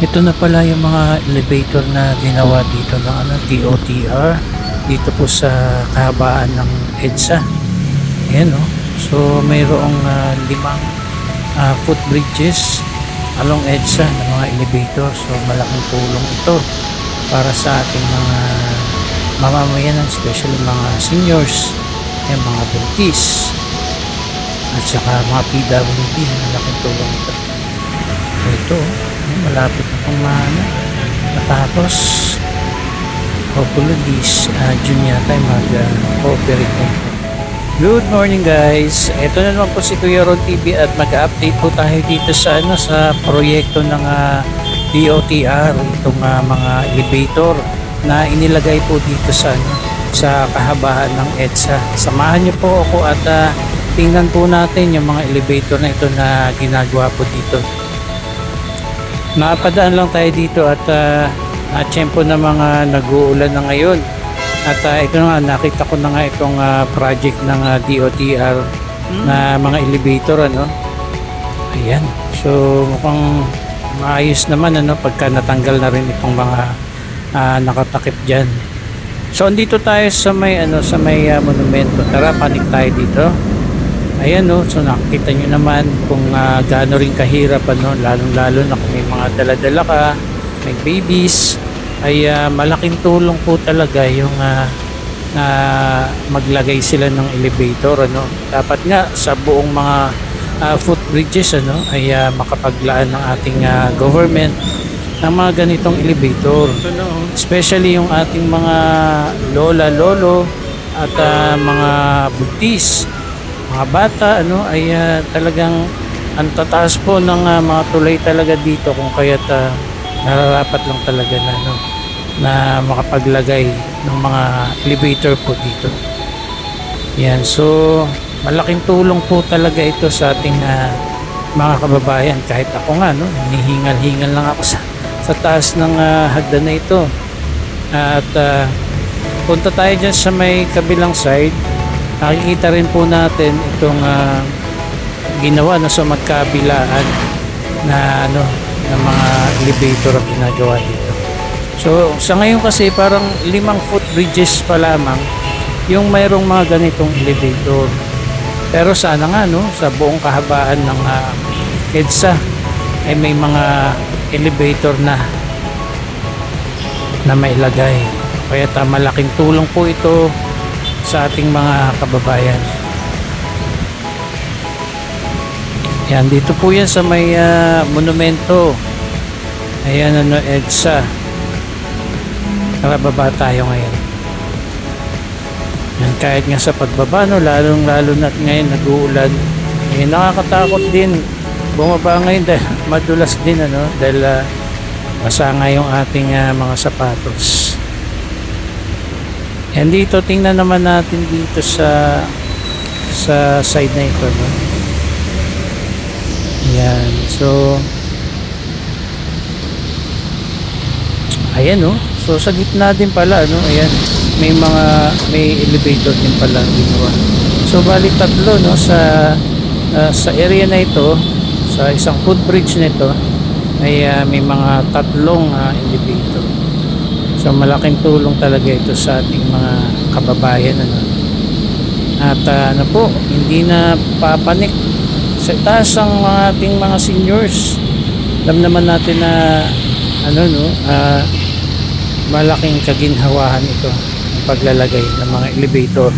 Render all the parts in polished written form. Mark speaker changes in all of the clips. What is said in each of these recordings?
Speaker 1: Ito na pala yung mga elevator na ginawa dito ng DOTR dito po sa kahabaan ng EDSA. Ayan o. So mayroong limang footbridges along EDSA ng mga elevator. So malaking tulong ito para sa ating mga mamamayan, especially mga seniors, yung mga buntis at saka mga PWD. Malaking tulong ito. So ito, malapit na itong matapos. Hopefully this June yata ay mag-cooperate na ito. Good morning guys, ito na naman po si Kuya Ron TV at mag-update po tayo dito sa sa proyekto ng DOTR, itong mga elevator na inilagay po dito sa kahabaan ng EDSA. Samahan niyo po ako at tingnan po natin yung mga elevator na ito na ginagawa po dito. Napadaan lang tayo dito at na-tsempo na mga nag-uulan na ngayon. At ito nga, nakita ko na nga itong project ng DOTR na mga elevator, Ayan. So mukhang maayos naman, pagka natanggal na rin itong mga nakatakip dyan. So andito tayo sa may monumento. Tara, panik tayo dito. Ayan, so nakikita nyo naman kung gaano rin kahirap, lalong-lalo na kung may mga dala-dala ka, may babies, ay malaking tulong po talaga yung maglagay sila ng elevator, Dapat nga sa buong mga footbridges, ay makapaglaan ng ating government ng mga ganitong elevator. Especially yung ating mga lola, lolo at mga buntis, mga bata, ay talagang ang tataas po ng mga tulay talaga dito, kung kaya't nararapat lang talaga na makapaglagay ng mga elevator po dito. Yan, so malaking tulong po talaga ito sa ating mga kababayan. Kahit ako nga, hinihingal-hingal lang ako sa taas ng hagdan na ito. At punta tayo dyan sa may kabilang side. Nakikita rin po natin itong ginawa sa magkabilaan na ng mga elevator ang ginagawa dito. So sa ngayon kasi parang 5 footbridges pa lamang yung mayroong mga ganitong elevator. Pero sana nga sa buong kahabaan ng EDSA ay may mga elevator na mailagay. Kaya malaking tulong po ito sa ating mga kababayan. Yan, dito po yan sa may monumento. Ayan, EDSA. Nakababa tayo ngayon. Yan, kahit nga sa pagbaba, lalong-lalo na ngayon nag-uulan. Nakakatakot din bumaba ngayon dahil madulas din, dahil basa nga yung ating mga sapatos. Yan, dito tingnan naman natin dito sa side na ito, Yan, so ayan, so sa gitna din pala, ayan, may elevator din pala ginawa. So bali tatlo, sa area na ito, sa isang footbridge na ito ay may mga tatlong elevator. So malaking tulong talaga ito sa ating mga kababayan, At po, hindi na papanik sa taas ang ating mga seniors. Alam naman natin na malaking kaginhawahan ito ang paglalagay ng mga elevator.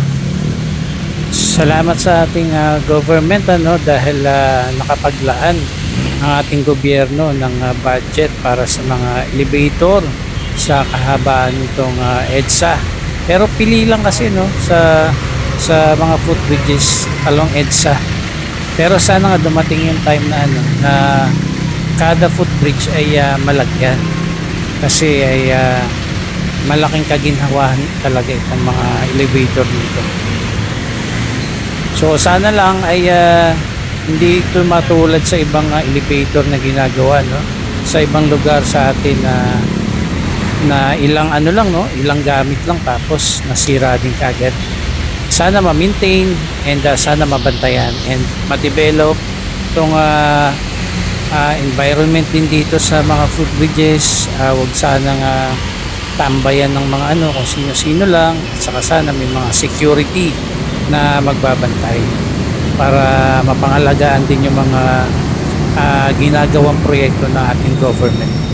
Speaker 1: Salamat sa ating government, dahil nakapaglaan ang ating gobyerno ng budget para sa mga elevator sa kahabaan nitong EDSA. Pero pili lang kasi sa mga footbridges along EDSA. Pero sana nga dumating yung time na kada footbridge ay malagyan. Kasi ay malaking kaginhawahan talaga itong mga elevator dito. So sana lang ay hindi ito matulad sa ibang elevator na ginagawa, sa ibang lugar sa atin na ilang ilang gamit lang tapos nasira din kagad. Sana ma-maintain and sana mabantayan and ma-develop itong environment din dito sa mga footbridges. Huwag sanang tambayan ng mga kung sino-sino lang, at saka sana may mga security na magbabantay para mapangalagaan din yung mga ginagawang proyekto ng ating government.